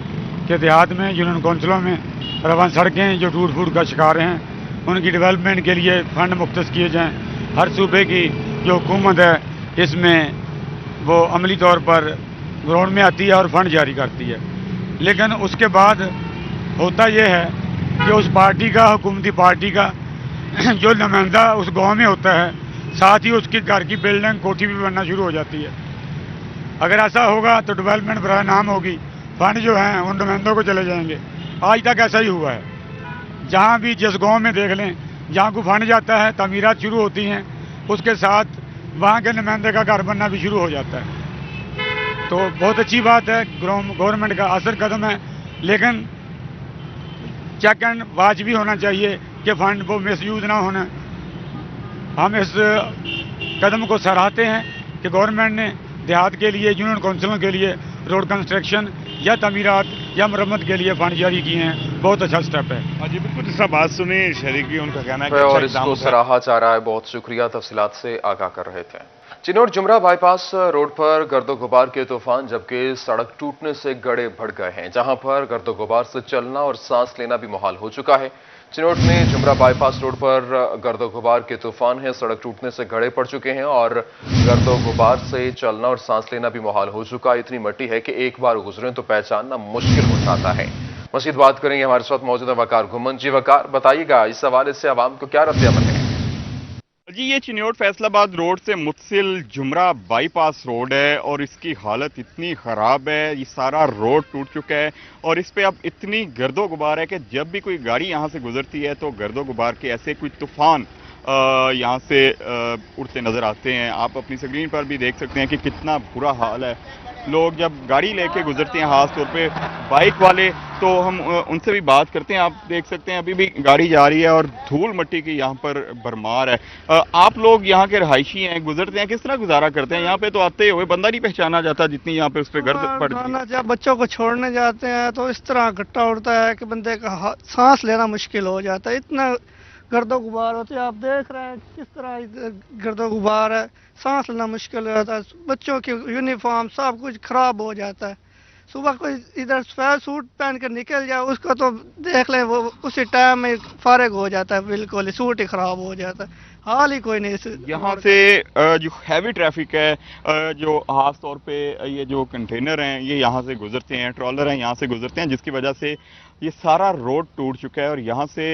कि देहात में यूनियन कौंसिलों में रवान सड़कें जो टूट फूट का शिकार हैं उनकी डेवलपमेंट के लिए फ़ंड मुख्तस किए जाएँ। हर सूबे की जो हुकूमत है इसमें वो अमली तौर पर ग्राउंड में आती है और फंड जारी करती है, लेकिन उसके बाद होता यह है कि उस पार्टी का, हुकूमती पार्टी का जो नुमाइंदा उस गांव में होता है, साथ ही उसके घर की बिल्डिंग कोठी भी बनना शुरू हो जाती है। अगर ऐसा होगा तो डेवलपमेंट बराह नाम होगी, फंड जो हैं उन नुमाइंदों को चले जाएंगे। आज तक ऐसा ही हुआ है। जहाँ भी जिस गांव में देख लें, जहाँ को फंड जाता है तमीरात शुरू होती हैं, उसके साथ वहाँ के नुमाइंदे का घर बनना भी शुरू हो जाता है। तो बहुत अच्छी बात है, गवर्नमेंट का असर कदम है, लेकिन चेक एंड वाच भी होना चाहिए कि फंड वो मिसयूज ना होना। हम इस कदम को सराहते हैं कि गवर्नमेंट ने देहात के लिए, यूनियन कौंसिलों के लिए रोड कंस्ट्रक्शन या तमीरात या मरम्मत के लिए फंड जारी किए हैं। बहुत अच्छा स्टेप है। हाँ जी बिल्कुल, जिस बात सुनी शहरी की, उनका कहना है कि और इसको सराहा जा रहा है। बहुत शुक्रिया, तफसीलात से आगाह कर रहे थे। चिनौट जुमरा बाईपास रोड पर गर्दो गुबार के तूफान, जबकि सड़क टूटने से गड्ढे भर गए हैं, जहां पर गर्दो गुबार से चलना और सांस लेना भी मुहाल हो चुका है। चिनौट में जुमरा बाईपास रोड पर गर्दो गुबार के तूफान है, सड़क टूटने से गड्ढे पड़ चुके हैं और गर्दो गुबार से चलना और सांस लेना भी मुहाल हो चुका है। इतनी मट्टी है कि एक बार गुजरे तो पहचानना मुश्किल हो जाता है। मज़ीद बात करेंगे, हमारे साथ मौजूद है वकार घुमन जी। वकार, बताइएगा इस हवाले से आवाम को क्या रद्द-ए-अमल है? जी, ये चिन्योट फैसलाबाद रोड से मुत्सिल जुमरा बाईपास रोड है और इसकी हालत इतनी ख़राब है, ये सारा रोड टूट चुका है और इस पे अब इतनी गर्दो गुबार है कि जब भी कोई गाड़ी यहाँ से गुजरती है तो गर्दो गुबार के ऐसे कोई तूफान यहाँ से उड़ते नज़र आते हैं। आप अपनी स्क्रीन पर भी देख सकते हैं कि कितना बुरा हाल है। लोग जब गाड़ी लेके गुजरते हैं, खास तौर पे बाइक वाले, तो हम उनसे भी बात करते हैं। आप देख सकते हैं अभी भी गाड़ी जा रही है और धूल मिट्टी की यहाँ पर भरमार है। आप लोग यहाँ के रहायशी हैं, गुजरते हैं, किस तरह गुजारा करते हैं? यहाँ पे तो आते हुए बंदा नहीं पहचाना जाता जितनी यहाँ पे उस पर गर्द पड़ती है। जब बच्चों को छोड़ने जाते हैं तो इस तरह गट्टा उड़ता है कि बंदे का सांस लेना मुश्किल हो जाता है। इतना गर्दो गुबार होती है, आप देख रहे हैं किस तरह गर्दो गुबार है, सांस लेना मुश्किल हो जाता है। बच्चों की यूनिफॉर्म सब कुछ खराब हो जाता है। सुबह कोई इधर सफेद सूट पहन कर निकल जाए, उसको तो देख लें वो उसी टाइम में फारिग हो जाता है, बिल्कुल सूट ही खराब हो जाता है। हाल ही कोई नहीं। यहाँ से जो हैवी ट्रैफिक है, जो खास तौर पे ये जो कंटेनर हैं ये यहाँ से गुजरते हैं, ट्रॉलर हैं यहाँ से गुजरते हैं, जिसकी वजह से ये सारा रोड टूट चुका है और यहाँ से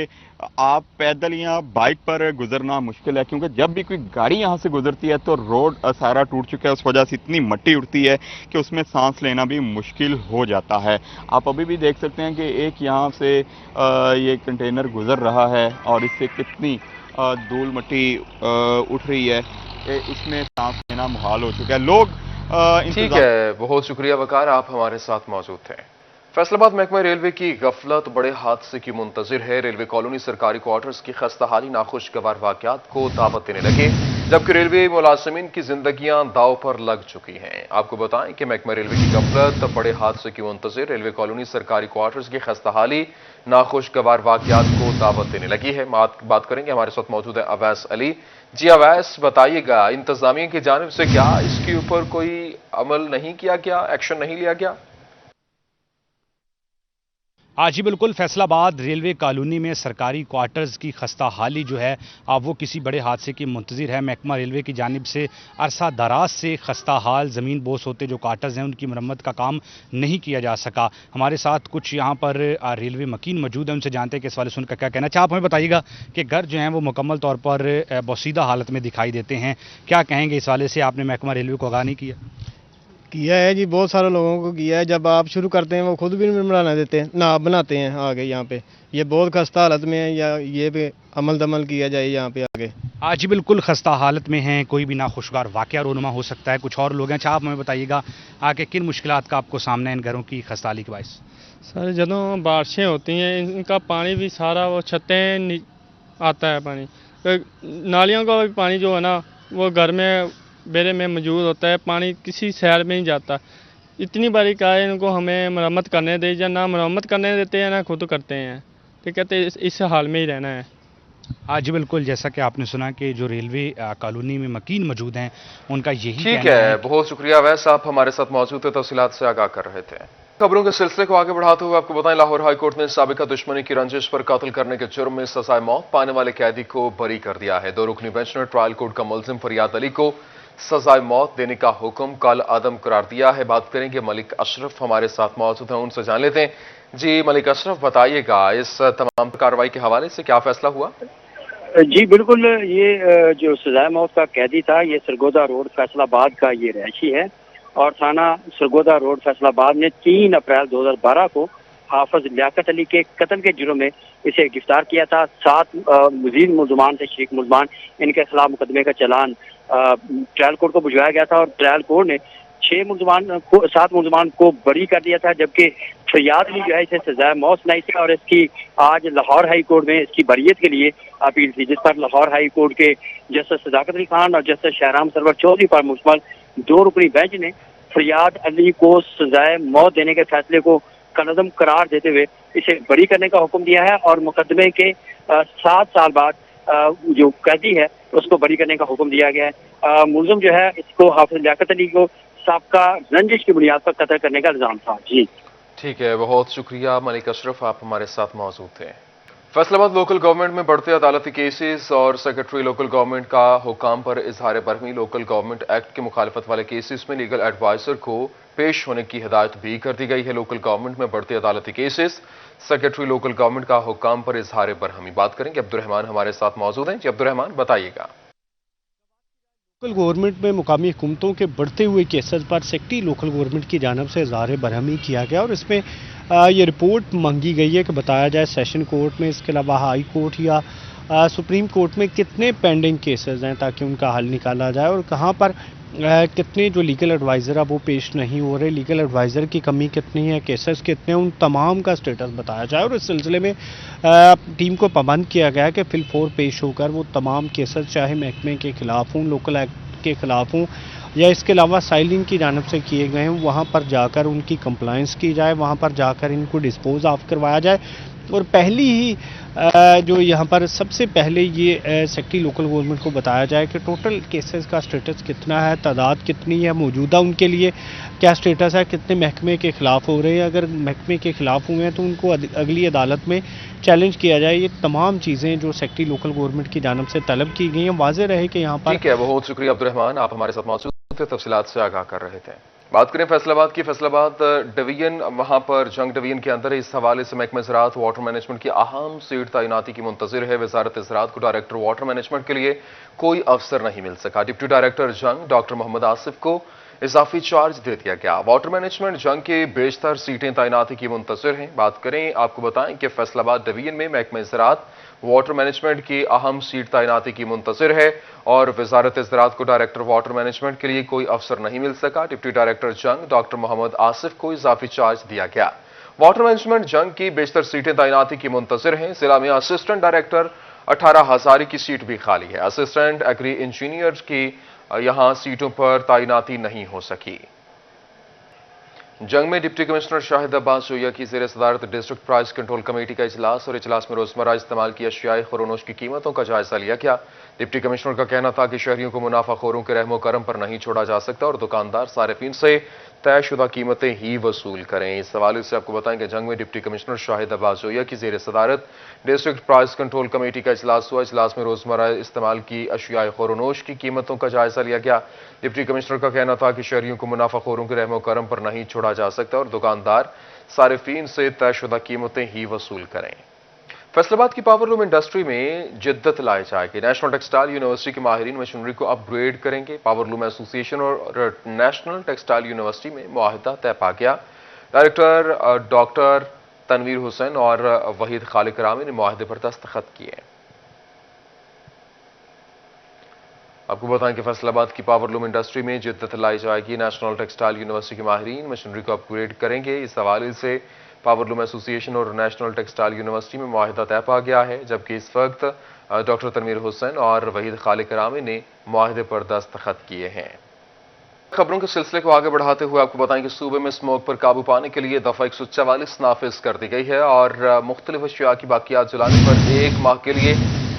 आप पैदल या बाइक पर गुजरना मुश्किल है, क्योंकि जब भी कोई गाड़ी यहाँ से गुजरती है तो रोड सारा टूट चुका है। उस वजह से इतनी मिट्टी उड़ती है कि उसमें सांस लेना भी मुश्किल हो जाता है। आप अभी भी देख सकते हैं कि एक यहाँ से ये कंटेनर गुजर रहा है और इससे कितनी धूल मिट्टी उठ रही है, इसमें सांस लेना मुहाल हो चुका है। लोग ठीक है, बहुत शुक्रिया वकार, आप हमारे साथ मौजूद थे। फैसलाबाद महकमा रेलवे की गफलत बड़े हादसे की मुंतजिर है। रेलवे कॉलोनी सरकारी क्वार्टर्स की खस्ताहाली नाखुशगवार वाकयात को दावत देने लगे, जबकि रेलवे मुलाजिमीन की जिंदगियां दाव पर लग चुकी हैं। आपको बताएं कि महकमा रेलवे की गफलत बड़े हादसे की मुंतजिर रेलवे कॉलोनी सरकारी क्वार्टर्स की खस्ताहाली नाखुशगवार वाकयात को दावत देने लगी है। बात करेंगे, हमारे साथ मौजूद है अवैस अली जी। अवैस, बताइएगा इंतजामिया की जानिब से क्या इसके ऊपर कोई अमल नहीं किया गया, एक्शन नहीं लिया गया? आज ही बिल्कुल फैसलाबाद रेलवे कॉलोनी में सरकारी क्वार्टर्स की खस्ता हाली जो है अब वो किसी बड़े हादसे की मुंतजिर है। महकमा रेलवे की जानिब से अरसा दराज से खस्ता हाल ज़मीन बोस होते जो क्वार्टर्स हैं उनकी मरम्मत का काम नहीं किया जा सका। हमारे साथ कुछ यहाँ पर रेलवे मकीन मौजूद हैं, उनसे जानते हैं कि इस वाले सुनकर क्या कहना चाहे। आप हमें बताइएगा कि घर जो हैं वो मुकम्मल तौर पर बोसीदा हालत में दिखाई देते हैं, क्या कहेंगे इस वाले से? आपने महकमा रेलवे को आगाह नहीं किया? किया है जी, बहुत सारे लोगों को किया है। जब आप शुरू करते हैं वो खुद भी नहीं बनाने देते, ना आप बनाते हैं आगे यहाँ पे। ये बहुत खस्ता हालत में है, या ये पे अमल दमल किया जाए यहाँ पे आगे। आज बिल्कुल खस्ता हालत में हैं, कोई भी नाखुशगवार वाकया रोनुमा हो सकता है। कुछ और लोग हैं, अच्छा आप हमें बताइएगा आगे किन मुश्किलात का आपको सामना है इन घरों की खस्ताहाली के बायस? सर जदों बारिशें होती हैं इनका पानी भी सारा वो छतें आता है पानी, नालियों का भी पानी जो है ना वो घर में बेरे में मौजूद होता है, पानी किसी शहर में नहीं जाता। इतनी बारी कहा है इनको हमें मरम्मत करने दे, या ना मरम्मत करने देते हैं ना खुद करते हैं, तो कहते इस हाल में ही रहना है। आज बिल्कुल जैसा कि आपने सुना कि जो रेलवे कॉलोनी में मकीन मौजूद हैं उनका यही ठीक कहना है, बहुत शुक्रिया वैस, आप हमारे साथ मौजूद थे, तफसीलात से आगाह कर रहे थे। खबरों के सिलसिले को आगे बढ़ाते हुए आपको बताएं, लाहौर हाई कोर्ट ने साबिका दुश्मनी की रंजिश पर कत्ल करने के जुर्म में सजाए मौत पाने वाले कैदी को बरी कर दिया है। 2 रुकनी बेंच ने ट्रायल कोर्ट का मुलजिम फरियाद अली को सजाए मौत देने का हुक्म कल अदम करार दिया है। बात करेंगे मलिक अशरफ हमारे साथ मौजूद हैं, उनसे जान लेते हैं। जी मलिक अशरफ, बताइएगा इस तमाम कार्रवाई के हवाले से क्या फैसला हुआ? जी बिल्कुल, ये जो सजाए मौत का कैदी था ये सरगोदा रोड फैसलाबाद का ये रहायशी है और थाना सरगोदा रोड फैसलाबाद ने 3 अप्रैल 2012 को हाफिज लियाकत अली के कत्ल के जुर्म में इसे गिरफ्तार किया था। 7 मजीद मुलजमान थे, शेख मुलजमान, इनके खिलाफ मुकदमे का चालान ट्रायल कोर्ट को भिजवाया गया था और ट्रायल कोर्ट ने 7 मुलजमान को बरी कर दिया था, जबकि फरियाद अली जो है इसे सजाए मौत सुनाई थी और इसकी आज लाहौर हाई कोर्ट में इसकी बरियत के लिए अपील थी, जिस पर लाहौर हाई कोर्ट के जस्टिस सदाकत अली खान और जस्टिस शहराम सरवर चौधरी पर मुश्तमिल 2 रुकनी बेंच ने फरियाद अली को सजाए मौत देने के फैसले को कलअदम करार देते हुए इसे बरी करने का हुक्म दिया है और मुकदमे के 7 साल बाद जो कैदी है उसको बरी करने का हुक्म दिया गया है। मुलजिम जो है इसको हाफिज लियाकत अली को साबका रंजिश की बुनियाद पर कत्ल करने का इल्जाम था। जी ठीक है, बहुत शुक्रिया मलिक अशरफ, आप हमारे साथ मौजूद थे। फैसलाबाद लोकल गवर्नमेंट में बढ़ते अदालती केसेस और सेक्रेटरी लोकल गवर्नमेंट का हुकाम पर इजहार बरहमी। लोकल गवर्नमेंट एक्ट की मुखालफत वाले केसेस में लीगल एडवाइजर को पेश होने की हिदायत भी कर दी गई है। लोकल गवर्नमेंट में बढ़ते अदालती केसेस, सेक्रेटरी लोकल गवर्नमेंट का हुकाम पर इजहार बरहमी। बात करेंगे, अब्दुर्रहमान हमारे साथ मौजूद हैं। जी अब्दुर्रहमान, बताइएगा। लोकल गवर्नमेंट में मुकामी हुकूमतों के बढ़ते हुए केसेस पर सेक्रेटरी लोकल गवर्नमेंट की जानब से इज़हार बरहमी किया गया और इसमें ये रिपोर्ट मांगी गई है कि बताया जाए सेशन कोर्ट में, इसके अलावा हाई कोर्ट या सुप्रीम कोर्ट में कितने पेंडिंग केसेस हैं ताकि उनका हल निकाला जाए और कहाँ पर कितने जो लीगल एडवाइज़र है वो पेश नहीं हो रहे, लीगल एडवाइज़र की कमी कितनी है, केसेस कितने हैं, उन तमाम का स्टेटस बताया जाए। और इस सिलसिले में टीम को पाबंद किया गया कि फिल 4 पेश होकर वो तमाम केसेस चाहे महकमे के ख़िलाफ़ हों, लोकल एक्ट के ख़िलाफ़ हों या इसके अलावा साइलिंग की जानब से किए गए हैं, वहाँ पर जाकर उनकी कंप्लाइंस की जाए, वहाँ पर जाकर इनको डिस्पोज ऑफ करवाया जाए। और पहली ही जो यहाँ पर सबसे पहले ये सेक्रेटरी लोकल गवर्नमेंट को बताया जाए कि टोटल केसेस का स्टेटस कितना है, तादाद कितनी है, मौजूदा उनके लिए क्या स्टेटस है, कितने महकमे के ख़िलाफ़ हो रहे हैं, अगर महकमे के ख़िलाफ़ हुए हैं तो उनको अगली अदालत में चैलेंज किया जाए। ये तमाम चीज़ें जो सेक्रेटरी लोकल गवर्नमेंट की जानब से तलब की गई हैं, वाज़ेह रहे कि यहाँ पर। ठीक है, बहुत शुक्रिया अब्दुर्रहमान, आप हमारे साथ मौजूद थे, तफसीलात से आगाह कर रहे थे। बात करें फैसलाबाद की, फैसलाबाद डिवीजन, वहां पर जंग डिवीजन के अंदर इस हवाले से महकमा ज़राअत वाटर मैनेजमेंट की अहम सीट तैनाती की मुंतज़िर है। वज़ारत ज़राअत को डायरेक्टर वाटर मैनेजमेंट के लिए कोई अफसर नहीं मिल सका। डिप्टी डायरेक्टर जंग डॉक्टर मोहम्मद आसिफ को इजाफी चार्ज दे दिया गया। वाटर मैनेजमेंट जंग के बेशतर सीटें तैनाती की मुंतज़िर हैं। बात करें, आपको बताएं कि फैसलाबाद डिवीजन में महकमा ज़राअत वाटर मैनेजमेंट की अहम सीट तैनाती की मुंतज़िर है और वज़ारत ज़राअत को डायरेक्टर वाटर मैनेजमेंट के लिए कोई अफसर नहीं मिल सका। डिप्टी डायरेक्टर जंग डॉक्टर मोहम्मद आसिफ को इजाफी चार्ज दिया गया। वाटर मैनेजमेंट जंग की बेशतर सीटें तैनाती की मुंतज़िर हैं। जिला में असिस्टेंट डायरेक्टर 18,000 की सीट भी खाली है। असिस्टेंट एग्री इंजीनियर की यहां सीटों पर तैनाती नहीं हो सकी। जंग में डिप्टी कमिश्नर शाहिद अब्बास जोया की ज़ेर सदारत डिस्ट्रिक्ट प्राइस कंट्रोल कमेटी का इजलास और इजलास में रोजमर्रा इस्तेमाल की अशियाए खुरोनोश की कीमतों का जायजा लिया गया। डिप्टी कमिश्नर का कहना था कि शहरियों को मुनाफाखोरों के रहमो करम पर नहीं छोड़ा जा सकता और दुकानदार सारिफीन से तयशुदा कीमतें ही वसूल करें। इस हवाले से आपको बताएं कि जंग में डिप्टी कमिश्नर शाहिद अब्बास जोया की ज़ेर सदारत डिस्ट्रिक्ट प्राइस कंट्रोल कमेटी का इजलास हुआ। इजलास में रोजमर्रा इस्तेमाल की अशियाए खुरोनोश की कीमतों का जायजा लिया गया। डिप्टी कमिश्नर का कहना था कि शहरियों को मुनाफाखोरों के रहमो करम पर नहीं छोड़ा जा सकता और दुकानदार सारिफीन से तयशुदा कीमतें ही वसूल करें। फैसलाबाद की पावरलूम इंडस्ट्री में जिद्दत लाई जाएगी। नेशनल टेक्सटाइल यूनिवर्सिटी के माहिरीन मशीनरी को अपग्रेड करेंगे। पावरलूम एसोसिएशन और नेशनल टेक्सटाइल यूनिवर्सिटी में मुआहिदा तय पा गया। डायरेक्टर डॉक्टर तनवीर हुसैन और वहीद खालिक रामी ने मुआहिदे पर दस्तखत किए। आपको बताएं कि फैसलाबाद की पावरलूम इंडस्ट्री में जिद्दत लाई जाएगी। नेशनल टेक्सटाइल यूनिवर्सिटी के माहिरीन मशीनरी को अपग्रेड करेंगे। इस हवाले से पावरलूम एसोसिएशन और नेशनल टेक्सटाइल यूनिवर्सिटी में मुआहिदा तय पा गया है, जबकि इस वक्त डॉक्टर तनवीर हुसैन और वहीद खालिक रामी ने मुआहिदे पर दस्तखत किए हैं। खबरों के सिलसिले को आगे बढ़ाते हुए आपको बताएं कि सूबे में स्मोक पर काबू पाने के लिए दफा 144 नाफिज कर दी गई है और मुख्तलिफ अशिया की बाकियात जलाने पर 1 माह के लिए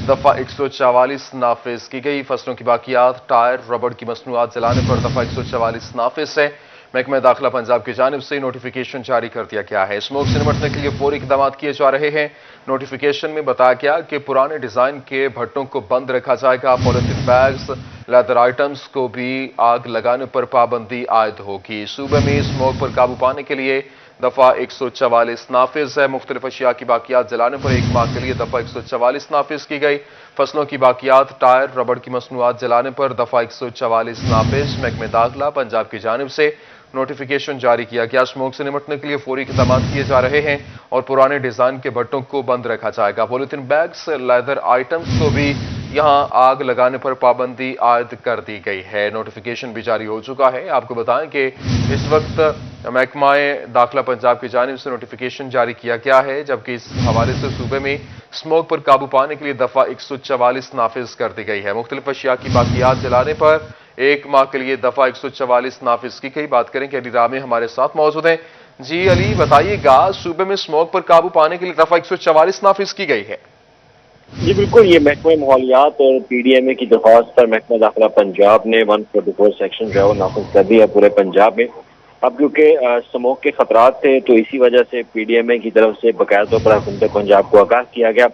दफा 144 नाफिज की गई। फसलों की बाकियात, टायर, रबड़ की मसनूआत जलाने पर दफा 144 नाफिज है। महकमा दाखिला पंजाब की जानिब से नोटिफिकेशन जारी कर दिया गया है। स्मोक से निपटने के लिए फौरी इकदाम किए जा रहे हैं। नोटिफिकेशन में बताया गया कि पुराने डिजाइन के भट्टों को बंद रखा जाएगा। पॉलिथीन बैग्स, लेदर आइटम्स को भी आग लगाने पर पाबंदी आयद होगी। सूबे में स्मोक पर काबू पाने के लिए दफा 144 नाफिज है। मुख्तलिफ अशिया की बाकियात जलाने पर 1 माह के लिए दफा 144 नाफिज की गई। फसलों की बाकियात, टायर, रबड़ की मसनूआत जलाने पर दफा 144 नाफिज। महकमा दाखिला पंजाब की जानिब से नोटिफिकेशन जारी किया गया। स्मोक से निपटने के लिए फौरी इक़दाम किए जा रहे हैं और पुराने डिजाइन के भट्टों को बंद रखा जाएगा। पॉलिथीन बैग्स, लेदर आइटम्स को भी यहां आग लगाने पर पाबंदी आयद कर दी गई है। नोटिफिकेशन भी जारी हो चुका है। आपको बताएं कि इस वक्त महकमा दाखिला पंजाब की जानिब से नोटिफिकेशन जारी किया गया है, जबकि इस हवाले से सूबे में स्मोक पर काबू पाने के लिए दफा 144 नाफिज कर दी गई है। मुख्तलिफ अशिया की बाकियात जलाने पर 1 माह के लिए दफा 144 नाफिज की गई। बात करेंगे अली रामी हमारे साथ मौजूद हैं। जी अली, बताइएगा, सूबे में स्मोक पर काबू पाने के लिए दफा 144 नाफिज की गई है। जी बिल्कुल, ये महकमा माहौलियात और पीडीएमए की दरख्वास्त पर महकमा दाखिला पंजाब ने 144 सेक्शन जो है वो नाफिज कर दिया पूरे पंजाब में। अब क्योंकि स्मोक के खतरात थे तो इसी वजह से पीडीएमए की तरफ से बाकायदा तौर पर हुकूमत पंजाब को आगाह किया गया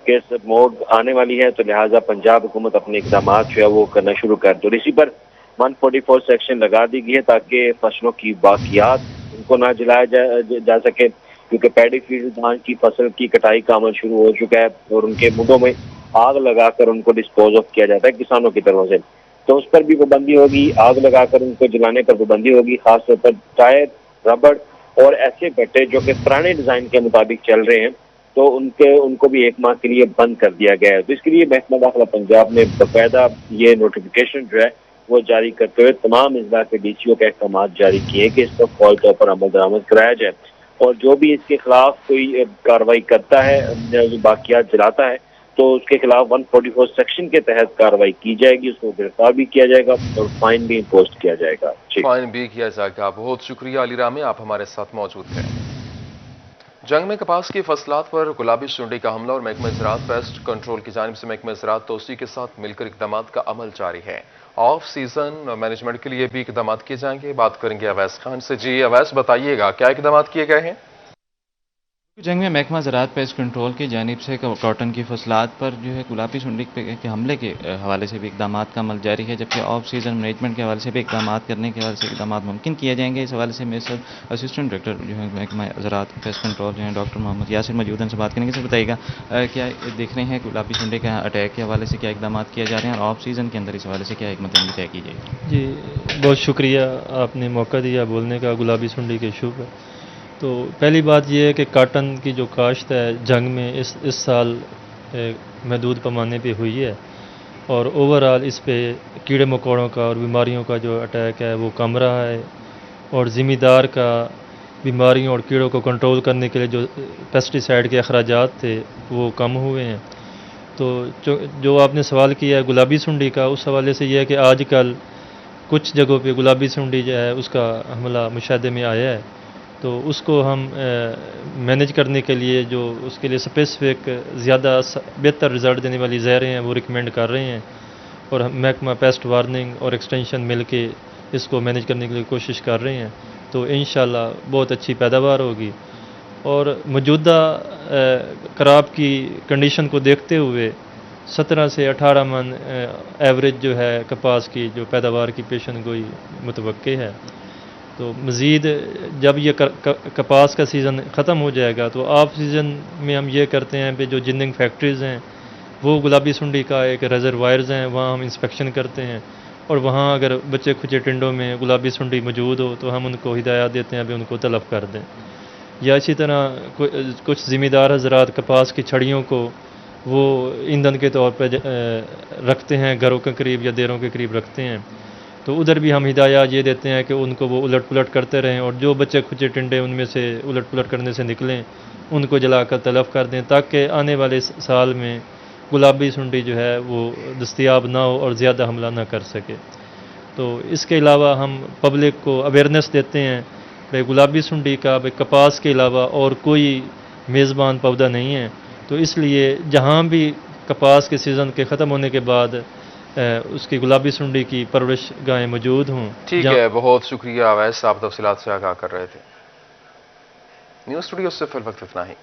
कि स्मोक आने वाली है, तो लिहाजा पंजाब हुकूमत अपने इक़दाम जो है वो करना शुरू कर दो। इसी पर 144 सेक्शन लगा दी गई है ताकि फसलों की बाकियात उनको ना जलाया जा सके, क्योंकि पैडी फील्ड धान की फसल की कटाई का अमल शुरू हो चुका है और उनके मुद्दों में आग लगाकर उनको डिस्पोज ऑफ किया जाता है किसानों की तरफ से, तो उस पर भी पाबंदी होगी। आग लगाकर उनको जलाने पर पाबंदी होगी। खासतौर पर टायर, रबड़ और ऐसे भट्टे जो कि पुराने डिजाइन के मुताबिक चल रहे हैं, तो उनको भी 1 माह के लिए बंद कर दिया गया है। तो इसके लिए महकमा दाखिला पंजाब ने बाकायदा ये नोटिफिकेशन जो है वो जारी करते हुए तमाम इजला के डीसीओ के अहकाम जारी किए कि इस पर फौरी तौर पर अमल दरामद कराया जाए और जो भी इसके खिलाफ कोई कार्रवाई करता है, जो बाकियात जलाता है, तो उसके खिलाफ 144 सेक्शन के तहत कार्रवाई की जाएगी, उसको गिरफ्तार भी किया जाएगा और फाइन भी इम्पोज किया जाएगा। फाइन भी किया जाएगा। बहुत शुक्रिया अली रामी, आप हमारे साथ मौजूद हैं। जंग में कपास की फसलात पर गुलाबी सुंडी का हमला और महकमा ज़राअत पेस्ट कंट्रोल की जानिब से महकमा ज़राअत तोसी के साथ मिलकर इक़दाम का अमल जारी है। ऑफ सीजन मैनेजमेंट के लिए भी इक़दाम किए जाएंगे। बात करेंगे अवैस खान से। जी अवैस, बताइएगा क्या इक़दाम किए गए हैं? जंग में महकमा ज़राअत पेस्ट कंट्रोल की जानिब से कॉटन की फसलात पर जो है गुलाबी सुंडी के हमले के हवाले से भी इक़दाम का अमल जारी है, जबकि ऑफ सीज़न मैनेजमेंट के हवाले से भी इक़दाम करने के हवाले से इक़दाम मुमकिन किए जाएंगे। इस हवाले से मेरे साथ असिस्टेंट डायरेक्टर जो है महकमा ज़राअत पेस्ट कंट्रोल जो है डॉक्टर मोहम्मद यासिर मौजूद हैं, उनसे बात करेंगे। सर बताइएगा, क्या देख रहे हैं गुलाबी सुंडी के अटैक के हवाले से क्या इक़दाम किए जा रहे हैं और ऑफ सीज़न के अंदर इस हवाले से क्या हिकमत अमली तय की जाएगी? जी बहुत शुक्रिया, आपने मौका दिया बोलने का गुलाबी सुंडी के शुभ। तो पहली बात यह है कि काटन की जो काश्त है जंग में इस साल महदूद पैमाने पे हुई है और ओवरऑल इस पे कीड़े मकोड़ों का और बीमारियों का जो अटैक है वो कम रहा है और ज़िम्मेदार का बीमारियों और कीड़ों को कंट्रोल करने के लिए जो पेस्टिसाइड के अखराजात थे वो कम हुए हैं। तो जो आपने सवाल किया है गुलाबी सुंडी का, उस हवाले से यह है कि आजकल कुछ जगहों पे गुलाबी सुंडी जो है उसका हमला मुशाहदे में आया है, तो उसको हम मैनेज करने के लिए जो उसके लिए स्पेसिफिक ज़्यादा बेहतर रिज़ल्ट देने वाली ज़हरें हैं वो रिकमेंड कर रहे हैं और हम महकमा पेस्ट वार्निंग और एक्सटेंशन मिल के इसको मैनेज करने के लिए कोशिश कर रहे हैं। तो इंशाल्लाह बहुत अच्छी पैदावार होगी और मौजूदा क्रॉप की कंडीशन को देखते हुए 17 से 18 मन एवरेज जो है कपास की जो पैदावार की पेशन गोई मुतवक्के है تو مزید جب یہ کپاس کا سیزن ختم ہو جائے گا تو آف سیزن میں ہم یہ کرتے ہیں کہ جو جننگ فیکٹریز ہیں وہ گلابی سنڈی کا ایک ریزروائرز ہیں، وہاں ہم انسپیکشن کرتے ہیں، اور وہاں اگر بچے کھچے ٹنڈوں میں گلابی سنڈی موجود ہو تو ہم ان کو ہدایات دیتے ہیں کہ ان کو تلف کر دیں. یا اسی طرح کچھ ذمہ دار حضرات کپاس کی چھڑیوں کو وہ ایندھن کے طور پہ رکھتے ہیں، گھروں کے قریب یا دیروں کے قریب رکھتے ہیں، تو ادھر بھی ہم ہدایات یہ دیتے ہیں کہ ان کو وہ الٹ پلٹ کرتے رہیں، اور جو بچے کھچے ٹنڈے ان میں سے الٹ پلٹ کرنے سے نکلیں ان کو جلا کر تلف کر دیں، تاکہ آنے والے سال میں گلابی سنڈی جو ہے وہ دستیاب نہ ہو اور زیادہ حملہ نہ کر سکے. تو اس کے علاوہ ہم پبلک کو اویئرنیس دیتے ہیں کہ گلابی سنڈی کا کپاس کے علاوہ اور کوئی میزبان پودا نہیں ہے، تو اس لیے جہاں بھی کپاس کے سیزن کے ختم ہونے کے بعد اس کی گلابی سنڈی کی پرورش گاہیں موجود ہوں. ٹھیک ہے، بہت شکریہ اویس، آپ تفصیلات سے آگاہ کر رہے تھے. نیوز اسٹوڈیو سے فی الوقت اتنا ہی.